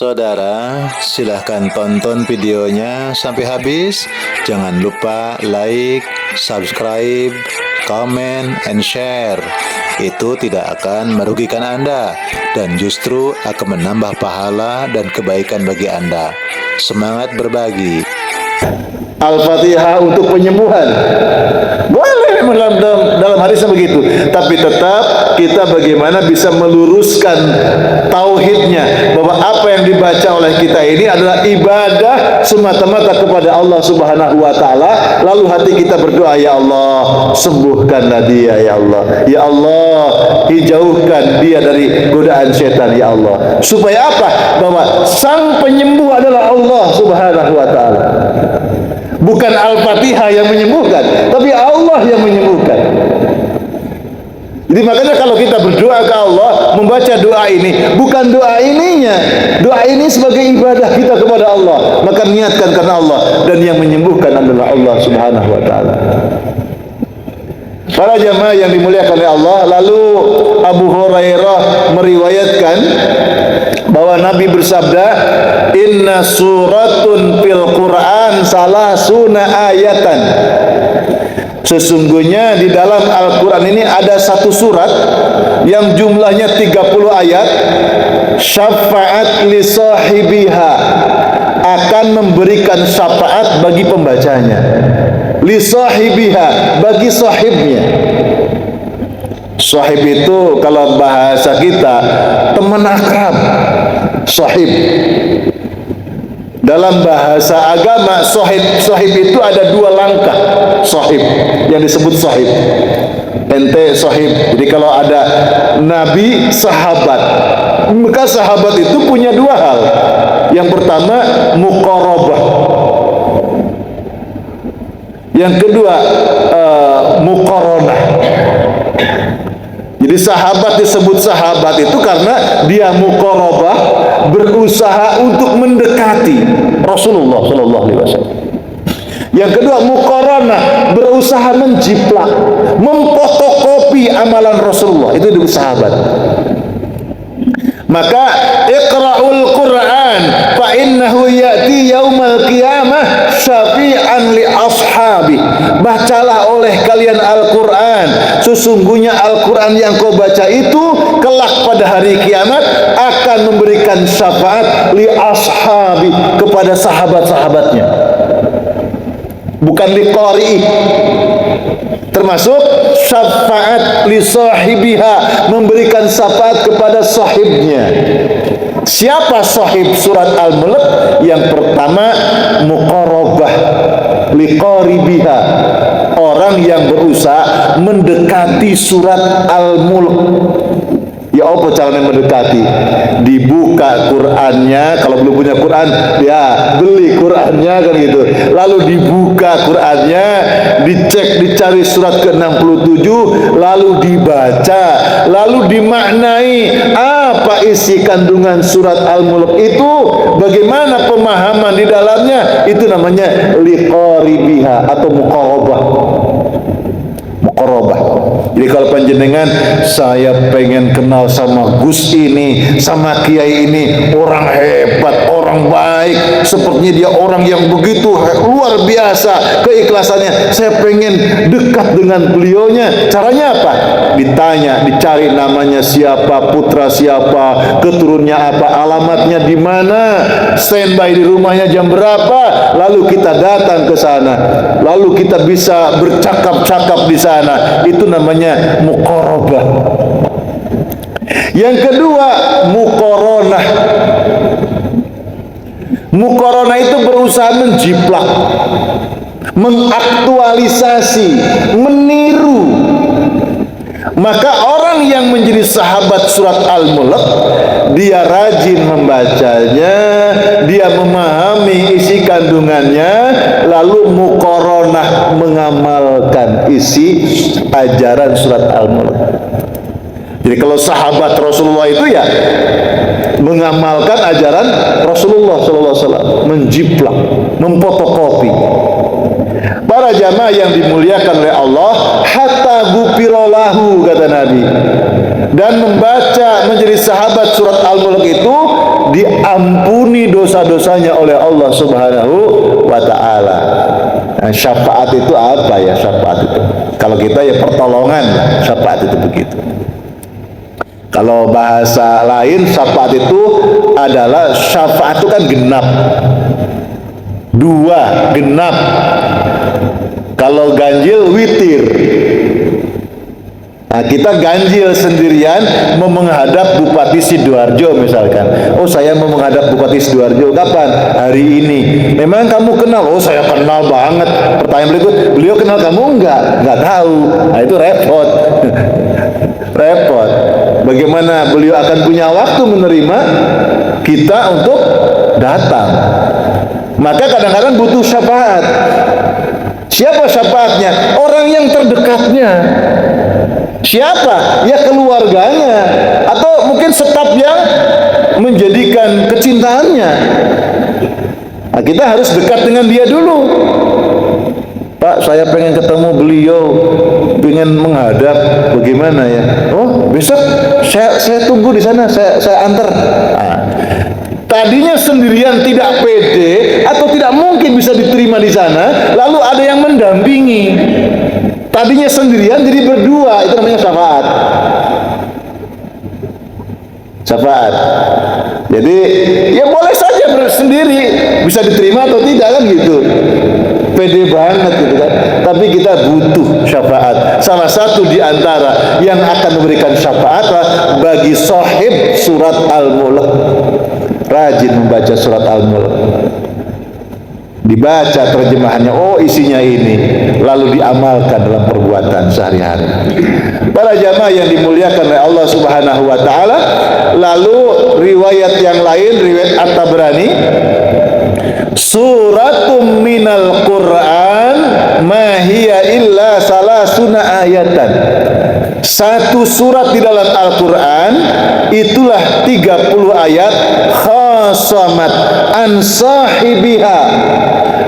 Saudara, silahkan tonton videonya sampai habis. Jangan lupa like, subscribe, comment, and share. Itu tidak akan merugikan Anda dan justru akan menambah pahala dan kebaikan bagi Anda. Semangat berbagi. Al-Fatihah untuk penyembuhan. Boleh dalam hadisnya begitu. Tapi tetap kita bagaimana bisa meluruskan tauhidnya, bahwa apa yang dibaca oleh kita ini adalah ibadah semata-mata kepada Allah Subhanahu wa taala. Lalu hati kita berdoa, ya Allah, sembuhkanlah dia, ya Allah. Ya Allah, hijaukan dia dari godaan setan, ya Allah. Supaya apa? Bahwa sang penyembuh adalah Allah Subhanahu wa taala. Bukan Al-Fatihah yang menyembuhkan, tapi Allah yang menyembuhkan. Jadi makanya kalau kita berdoa ke Allah, membaca doa ini, bukan doa ininya. Doa ini sebagai ibadah kita kepada Allah. Maka niatkan karena Allah, dan yang menyembuhkan adalah Allah Subhanahu wa taala. Para jamaah yang dimuliakan oleh Allah, lalu Abu Hurairah meriwayatkan bahwa Nabi bersabda, inna suratun fil Quran salasuna ayatan. Sesungguhnya di dalam Al-Quran ini ada satu surat yang jumlahnya 30 ayat. Syafaat li sahibiha, akan memberikan syafaat bagi pembacanya. Li sahibiha, bagi sahibnya. Sahib itu kalau bahasa kita teman akrab. Sahib. Dalam bahasa agama, sahib itu ada dua langkah. Sahib yang disebut sahib. Ente sahib. Jadi kalau ada nabi, sahabat, maka sahabat itu punya dua hal. Yang pertama muqarabah. Yang kedua muqaranah. Jadi sahabat disebut sahabat itu karena dia muqarabah, berusaha untuk mendekati Rasulullah sallallahu alaihi wasallam. Yang kedua muqaranah, berusaha menjiplak, memfotokopi amalan Rasulullah. Itu disebut sahabat. Maka iqra'ul Qur'an fa innahu ya'ti yaumal qiyamah syafi'an li ashabi. Bacalah oleh kalian Al-Qur'an. Sesungguhnya Al-Qur'an yang kau baca itu kelak pada hari kiamat akan memberikan syafaat li ashabi, kepada sahabat-sahabatnya. Bukan li qari'i. Termasuk syafaat li sahibiha, memberikan syafaat kepada sahibnya. Siapa sahib surat Al-Mulk? Yang pertama muqarabah li qaribiha, orang yang berusaha mendekati surat Al-Mulk. Ya apa caranya mendekati? Dibuka Qur'annya, kalau belum punya Qur'an, ya beli Qur'annya kan gitu. Lalu dibuka Qur'annya, dicek, dicari surat ke-67, lalu dibaca, lalu dimaknai apa isi kandungan surat Al-Mulk itu, bagaimana pemahaman di dalamnya, itu namanya liqaribiha atau muqarabah. Muqarabah. Jadi kalau panjenengan, saya pengen kenal sama Gus ini, sama Kiai ini, orang hebat, orang baik, sepertinya dia orang yang begitu luar biasa keikhlasannya, saya pengen dekat dengan beliaunya. Caranya apa? Ditanya, dicari namanya siapa, putra siapa, keturunnya apa, alamatnya di mana, standby di rumahnya jam berapa, lalu kita datang ke sana, lalu kita bisa bercakap-cakap di sana. Itu namanya muqarabah. Yang kedua muqaranah. Muqaranah itu berusaha menjiplak, mengaktualisasi, meniru. Maka orang yang menjadi sahabat surat Al-Mulk, dia rajin membacanya, dia memahami isi kandungannya, lalu muqaranah, mengamalkan isi ajaran surat Al-Mulk. Jadi kalau sahabat Rasulullah itu ya mengamalkan ajaran Rasulullah SAW, menjiplak, memfotokopi. Para jamaah yang dimuliakan oleh Allah, hatta gufirolahu, kata Nabi. Dan membaca menjadi sahabat surat Al-Mulk itu diampuni dosa-dosanya oleh Allah Subhanahu wa taala. Nah, syafaat itu apa ya syafaat itu? Kalau kita ya pertolongan, syafaat itu begitu. Kalau bahasa lain syafaat itu adalah syafaat itu kan genap. Dua, genap. Kalau ganjil witir. Nah, kita ganjil sendirian mau menghadap Bupati Sidoarjo misalkan. Oh, saya mau menghadap Bupati Sidoarjo kapan? Hari ini. Memang kamu kenal? Oh, saya kenal banget. Pertanyaan berikut, beliau kenal kamu? Enggak tahu. Nah, itu repot. Repot. Bagaimana beliau akan punya waktu menerima kita untuk datang? Maka kadang-kadang butuh syafaat. Siapa syafaatnya? Orang yang terdekatnya. Siapa? Ya keluarganya, atau mungkin staf yang menjadikan kecintaannya. Nah, kita harus dekat dengan dia dulu. Pak, saya pengen ketemu beliau, pengen menghadap, bagaimana ya? Oh, besok saya tunggu di sana, saya antar. Nah, tadinya sendirian tidak pede atau tidak mungkin bisa diterima di sana, lalu ada yang mendampingi. Tadinya sendirian jadi berdua, itu namanya syafaat. Syafaat. Jadi ya boleh saja sendiri, bisa diterima atau tidak kan gitu. Pede banget gitu kan. Tapi kita butuh syafaat. Salah satu di antara yang akan memberikan syafaat bagi sahib surat Al-Mulk. Rajin membaca surat Al-Mulk. Dibaca terjemahannya, oh isinya ini, lalu diamalkan dalam perbuatan sehari-hari. Para jamaah yang dimuliakan oleh Allah Subhanahu wa taala, lalu riwayat yang lain, riwayat At-Tabrani, suratum minal Qur'an ma hiya illa salasuna ayatan. Satu surat di dalam Al-Quran itulah 30 ayat, khasamat an sahibiha,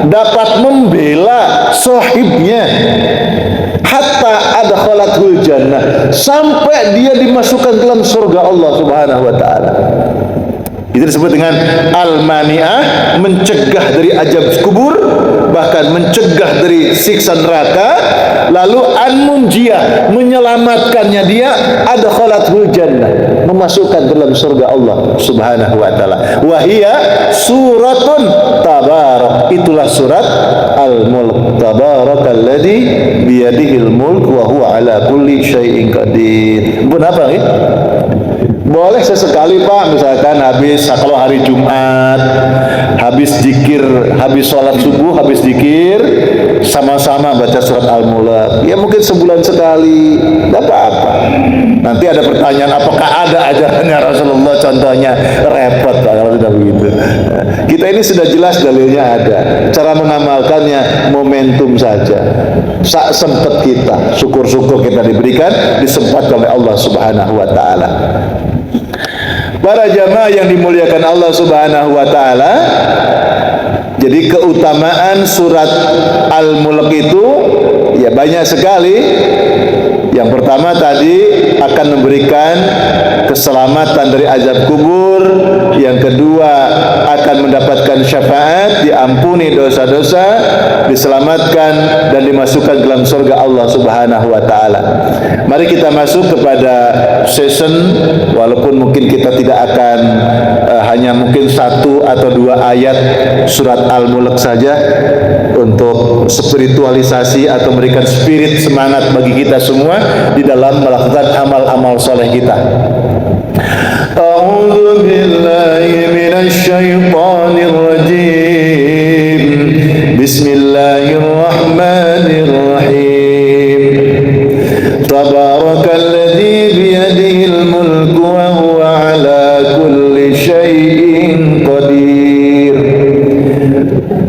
dapat membela sahibnya, hatta adkhalatul jannah, sampai dia dimasukkan dalam surga Allah Subhanahu wa taala. Itu disebut dengan al-mani'ah, mencegah dari azab kubur, bahkan mencegah dari siksa neraka. Lalu an-munjiyah, menyelamatkannya dia, adkhalatul jannah, memasukkan dalam surga Allah Subhanahu wa taala. Wa hiya suratun tabarak, itulah surat Al-Mulk. Tabarakalladzi biyadihil mulk wa huwa ala kulli syai'in qadir. Pun apa ya? Boleh sesekali Pak, misalkan habis, kalau hari Jumat, habis zikir, habis sholat subuh, habis zikir, sama-sama baca surat Al-Mulk. Ya mungkin sebulan sekali, tidak apa-apa. Nanti ada pertanyaan, apakah ada ajarannya Rasulullah? Contohnya repot kalau sudah begitu. Kita ini sudah jelas dalilnya ada. Cara mengamalkannya momentum saja. Sak sempat kita, syukur-syukur kita diberikan, disempatkan oleh Allah Subhanahu wa taala. Para jamaah yang dimuliakan Allah Subhanahu wa taala, jadi keutamaan surat Al-Mulk itu ya banyak sekali. Yang pertama tadi akan memberikan keselamatan dari azab kubur. Yang kedua akan mendapatkan syafaat, diampuni dosa-dosa, diselamatkan dan dimasukkan dalam surga Allah Subhanahu wa taala. Mari kita masuk kepada session, walaupun mungkin kita tidak akan hanya mungkin 1 atau 2 ayat surat Al-Mulk saja untuk spiritualisasi atau memberikan spirit semangat bagi kita semua di dalam melakukan amal-amal soleh kita. A'udzu billahi minasy syaithanir rajim. Bismillahirrahmanirrahim. Tabarakalladzi biyadihil mulku wa huwa ala kulli syai'in qadir.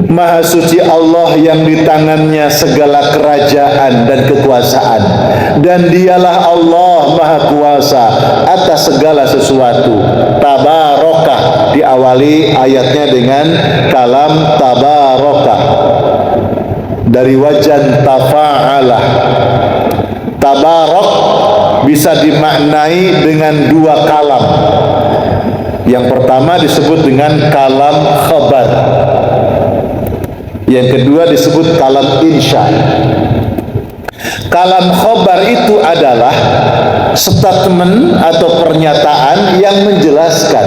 Maha suci Allah yang di tangannya segala kerajaan dan kekuasaan, dan dialah Allah maha kuasa atas segala sesuatu. Tabarokah, diawali ayatnya dengan kalam tabarokah dari wajan tafa'alah. Tabarok bisa dimaknai dengan 2 kalam. Yang pertama disebut dengan kalam khabar. Yang kedua disebut kalam insya. Kalam khabar itu adalah statement atau pernyataan yang menjelaskan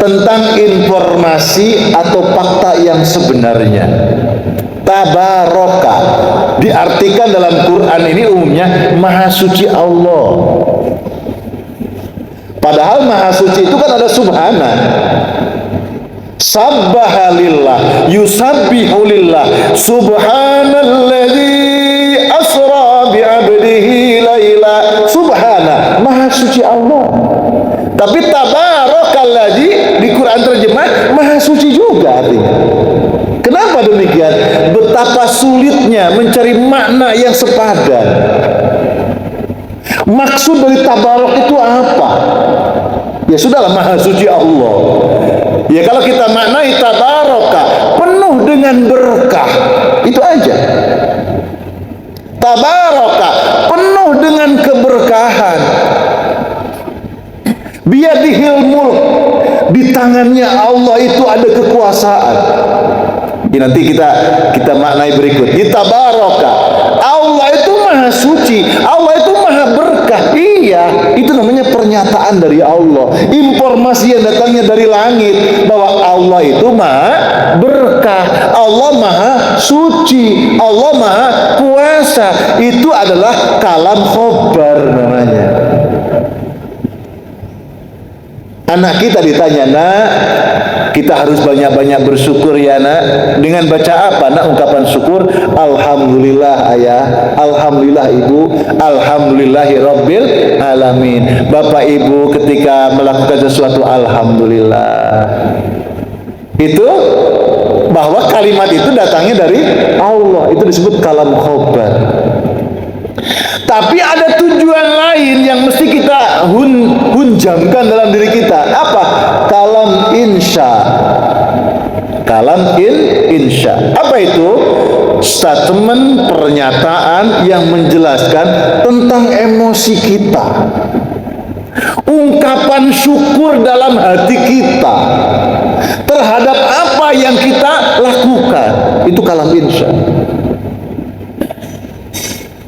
tentang informasi atau fakta yang sebenarnya. Tabaraka diartikan dalam Quran ini umumnya Maha Suci Allah. Padahal Maha Suci itu kan ada subhana. Sabbahalillah, yusabbihulillah, subhanalladzi asra bi'abdihi laila. Subhana, Maha Suci Allah. Tapi tabarakalladzi di Quran terjemah Maha Suci juga artinya. Kenapa demikian? Betapa sulitnya mencari makna yang sepadan. Maksud dari tabarok itu apa? Ya sudahlah, Maha Suci Allah. Ya kalau kita maknai tabaraka, penuh dengan berkah, itu aja. Tabaraka, penuh dengan keberkahan. Biyadihil mulk, di tangannya Allah itu ada kekuasaan. Ya, nanti kita maknai berikut. Tabaraka, Allah itu Maha Suci, Allah itu Maha berkah. Iya, itu namanya pernyataan dari Allah. Informasi yang datangnya dari langit bahwa Allah itu Maha berkah, Allah Maha Suci, Allah Maha Kuasa. Itu adalah kalam khobar namanya. Anak kita ditanya, nak, kita harus banyak-banyak bersyukur ya nak. Dengan baca apa nak ungkapan syukur? Alhamdulillah ayah, alhamdulillah ibu, alhamdulillahi rabbil alamin. Bapak ibu ketika melakukan sesuatu alhamdulillah, itu bahwa kalimat itu datangnya dari Allah. Itu disebut kalam khobar. Tapi ada tujuan lain yang mesti kita hunjamkan dalam diri kita. Apa? Kalam insya. Kalam insya. Apa itu? Statement, pernyataan yang menjelaskan tentang emosi kita. Ungkapan syukur dalam hati kita terhadap apa yang kita lakukan. Itu kalam insya.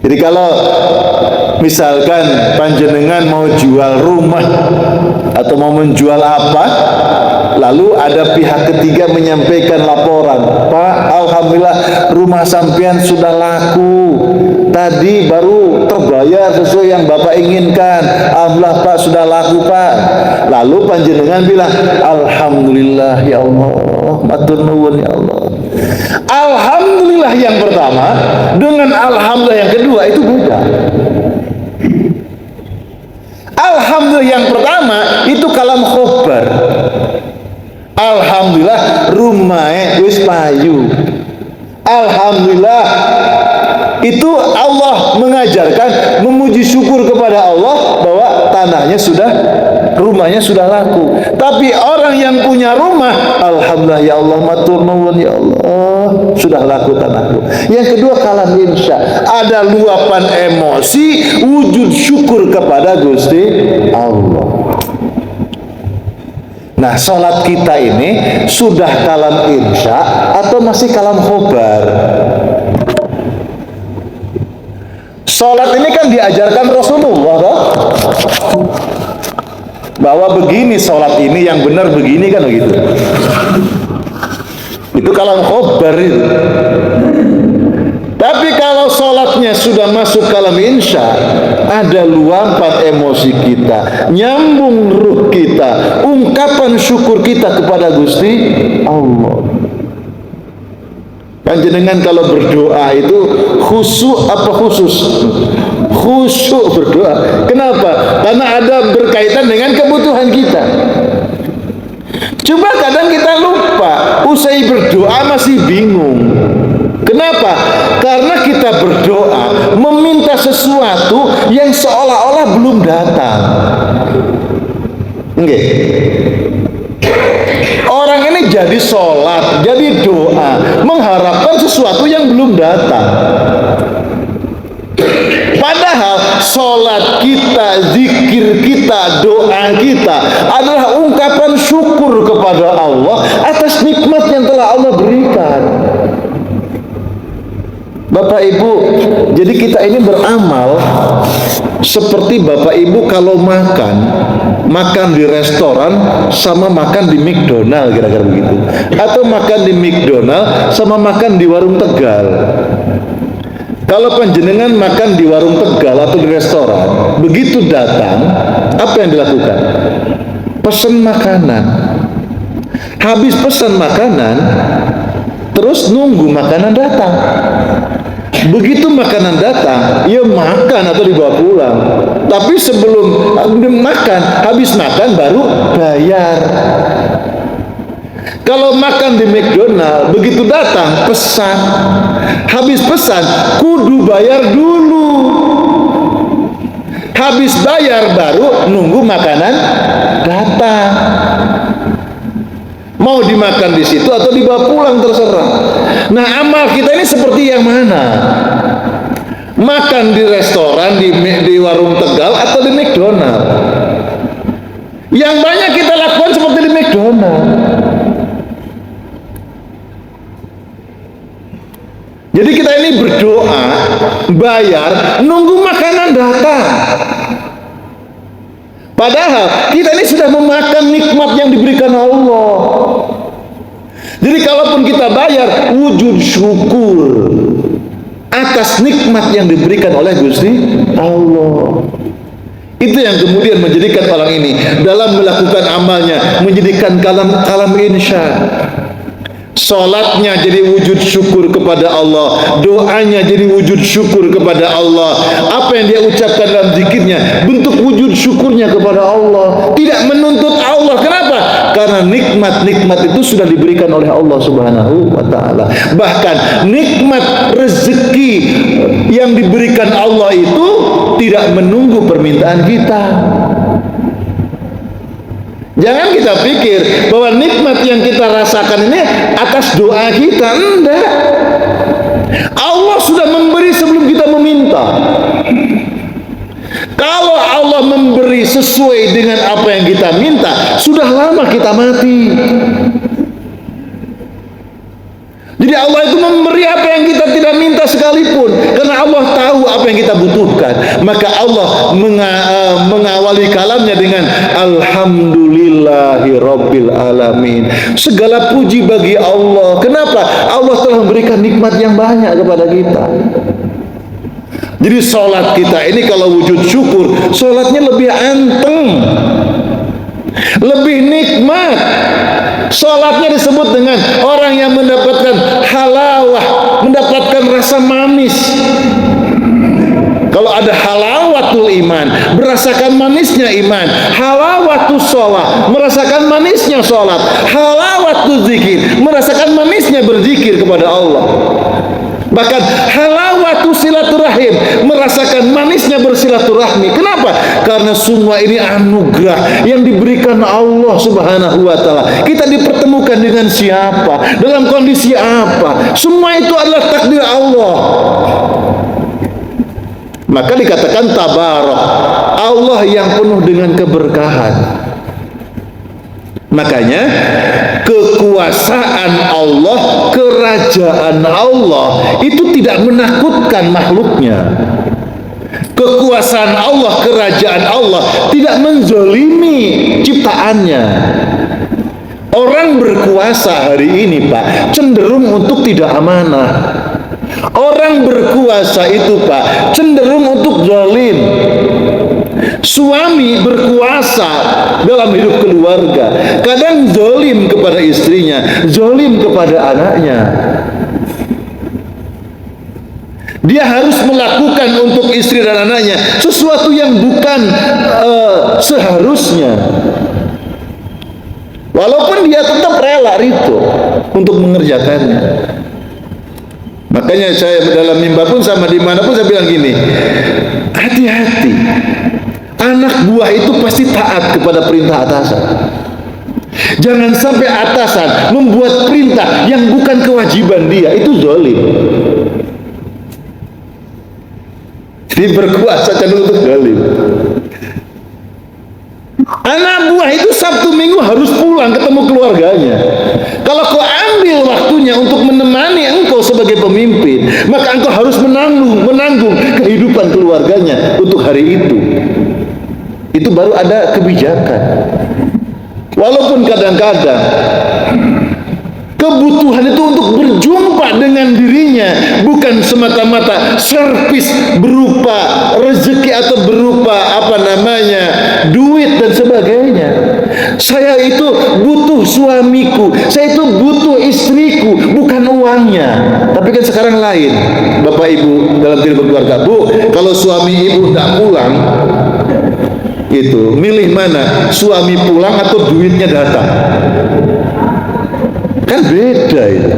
Jadi kalau misalkan panjenengan mau jual rumah atau mau menjual apa, lalu ada pihak ketiga menyampaikan laporan, Pak, alhamdulillah rumah sampean sudah laku, tadi baru terbayar sesuai yang Bapak inginkan, alhamdulillah Pak sudah laku Pak. Lalu panjenengan bilang, alhamdulillah ya Allah, matur nuwun ya Allah. Alhamdulillah yang pertama dengan alhamdulillah yang kedua itu beda. Alhamdulillah yang pertama itu kalam khobar. Alhamdulillah rumahnya wis payu. Alhamdulillah itu Allah mengajarkan memuji syukur kepada Allah bahwa tanahnya sudah, rumahnya sudah laku. Tapi orang yang punya rumah, alhamdulillah ya Allah, matur nuwun ya Allah, sudah laku tanahku. Yang kedua kalam insya, ada luapan emosi wujud syukur kepada Gusti Allah. Nah, sholat kita ini sudah kalam insya atau masih kalam khobar? Sholat ini kan diajarkan Rasulullah toh? Bahwa begini sholat ini yang benar begini kan begitu. Itu kalam khobar itu. Tapi kalau sholatnya sudah masuk kalam insya, ada luapan emosi kita, nyambung ruh kita, ungkapan syukur kita kepada Gusti Allah. Panjenengan kalau berdoa itu khusyuk apa khusus? Khusyuk berdoa. Kenapa? Karena ada berkaitan dengan kebutuhan kita. Coba kadang kita lupa, usai berdoa masih bingung. Kenapa? Karena kita berdoa meminta sesuatu yang seolah-olah belum datang. Nggih. Orang ini jadi sholat, jadi doa, mengharapkan sesuatu yang belum datang. Padahal sholat kita, zikir kita, doa kita adalah ungkapan syukur kepada Allah atas nikmat yang telah Allah berikan. Bapak Ibu, jadi kita ini beramal seperti Bapak Ibu kalau makan di restoran sama makan di McDonald, kira-kira begitu, atau makan di McDonald sama makan di warung Tegal. Kalau panjenengan makan di warung Tegal atau di restoran, begitu datang, apa yang dilakukan? Pesan makanan. Habis pesan makanan, terus nunggu makanan datang. Begitu makanan datang, ya makan atau dibawa pulang. Tapi sebelum makan, habis makan baru bayar. Kalau makan di McDonald, begitu datang pesan, habis pesan kudu bayar dulu. Habis bayar baru nunggu makanan datang. Mau dimakan di situ atau dibawa pulang terserah. Nah, amal kita ini seperti yang mana? Makan di restoran, di warung Tegal atau di McDonald? Yang banyak kita lakukan seperti di McDonald. Jadi kita ini berdoa, bayar, nunggu makanan datang. Padahal kita ini sudah memakan nikmat yang diberikan Allah. Jadi kalaupun kita bayar, wujud syukur atas nikmat yang diberikan oleh Gusti Allah. Itu yang kemudian menjadikan orang ini dalam melakukan amalnya menjadikan kalam insya. Salatnya jadi wujud syukur kepada Allah, doanya jadi wujud syukur kepada Allah, apa yang dia ucapkan dalam zikirnya bentuk wujud syukurnya kepada Allah, tidak menuntut Allah. Kenapa? Karena nikmat-nikmat itu sudah diberikan oleh Allah Subhanahu wa ta'ala. Bahkan nikmat rezeki yang diberikan Allah itu tidak menunggu permintaan kita. Jangan kita pikir bahwa nikmat yang kita rasakan ini atas doa kita. Enggak. Allah sudah memberi sebelum kita meminta. Kalau Allah memberi sesuai dengan apa yang kita minta, sudah lama kita mati. Jadi Allah itu memberi apa yang kita tidak minta sekalipun, karena Allah tahu apa yang kita butuhkan. Maka Allah mengawali kalamnya dengan Alhamdulillahi Rabbil Alamin. Segala puji bagi Allah. Kenapa? Allah telah memberikan nikmat yang banyak kepada kita. Jadi sholat kita ini kalau wujud syukur, sholatnya lebih anteng, lebih nikmat. Sholatnya disebut dengan orang yang mendapatkan halawah, mendapatkan rasa manis. Kalau ada halawatul iman, merasakan manisnya iman. Halawatul sholat, merasakan manisnya sholat. Halawatul zikir, merasakan manisnya berzikir kepada Allah. Bahkan halawatu silaturahim, merasakan manisnya bersilaturahmi. Kenapa? Karena semua ini anugerah yang diberikan Allah Subhanahu wa ta'ala. Kita dipertemukan dengan siapa, dalam kondisi apa, semua itu adalah takdir Allah. Maka dikatakan tabarak, Allah yang penuh dengan keberkahan. Makanya kekuasaan Allah, kerajaan Allah itu tidak menakutkan makhluknya. Kekuasaan Allah, kerajaan Allah tidak menzalimi ciptaannya. Orang berkuasa hari ini, Pak, cenderung untuk tidak amanah. Orang berkuasa itu, Pak, cenderung untuk zalim. Suami berkuasa dalam hidup keluarga, kadang zalim kepada istrinya, zalim kepada anaknya. Dia harus melakukan untuk istri dan anaknya sesuatu yang bukan seharusnya. Walaupun dia tetap rela itu untuk mengerjakannya. Makanya saya dalam mimbar pun sama dimanapun saya bilang gini, hati-hati. Anak buah itu pasti taat kepada perintah atasan. Jangan sampai atasan membuat perintah yang bukan kewajiban dia, itu zalim. Jadi diperkuasakan untuk zalim. Anak buah itu Sabtu Minggu harus pulang ketemu keluarganya. Kalau kau ambil waktunya untuk menemani engkau sebagai pemimpin, maka engkau harus menanggung kehidupan keluarganya untuk hari itu. Itu baru ada kebijakan. Walaupun kadang-kadang kebutuhan itu untuk berjumpa dengan dirinya bukan semata-mata servis berupa rezeki atau berupa duit dan sebagainya. Saya itu butuh suamiku, saya itu butuh istriku, bukan uangnya. Tapi kan sekarang lain, Bapak Ibu dalam kehidupan keluarga. Bu, kalau suami ibu tidak pulang, itu milih mana? Suami pulang atau duitnya datang? Kan beda itu.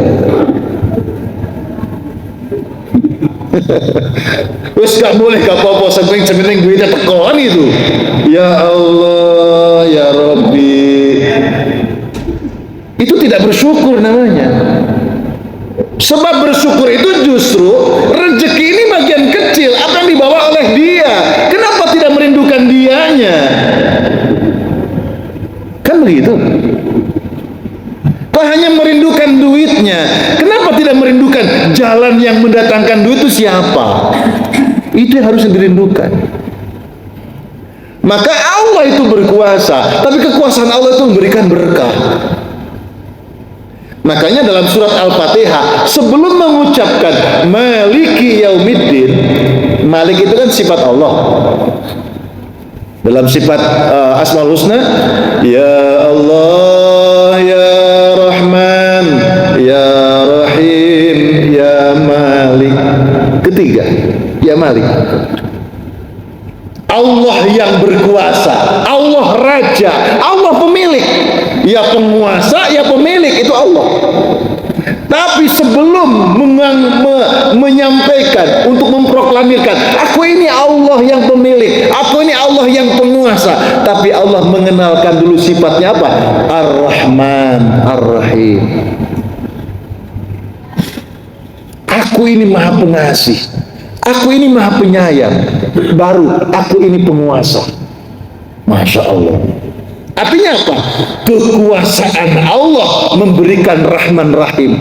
Wes gak boleh gak apa-apa sementing duitnya tekan itu. Ya Allah, ya Rabbi. Itu tidak bersyukur namanya. Sebab bersyukur itu justru rezeki ini bagian kecil apa yang dibawa oleh dia. Kenapa tidak merindukan dianya? Kan begitu. Kau hanya merindukan duitnya, kenapa tidak merindukan jalan yang mendatangkan duit itu siapa? Itu yang harus dirindukan. Maka Allah itu berkuasa, tapi kekuasaan Allah itu memberikan berkah. Makanya dalam surat Al-Fatihah sebelum mengucapkan Maliki Yaumiddin, Malik itu kan sifat Allah. Dalam sifat Asmaul Husna, ya Allah, ya Rahman, ya Rahim, ya Malik. Ketiga, ya Malik. Allah yang berkuasa, Allah Raja, Allah pemilik. Ya penguasa, ya pemilik, itu Allah. Tapi sebelum menyampaikan, untuk memproklamirkan, aku ini Allah yang pemilik, aku ini Allah yang penguasa, tapi Allah mengenalkan dulu sifatnya apa? Ar-Rahman, Ar-Rahim. Aku ini maha pengasih, aku ini maha penyayang, baru aku ini penguasa. Masya Allah. Artinya apa? Kekuasaan Allah memberikan Rahman Rahim.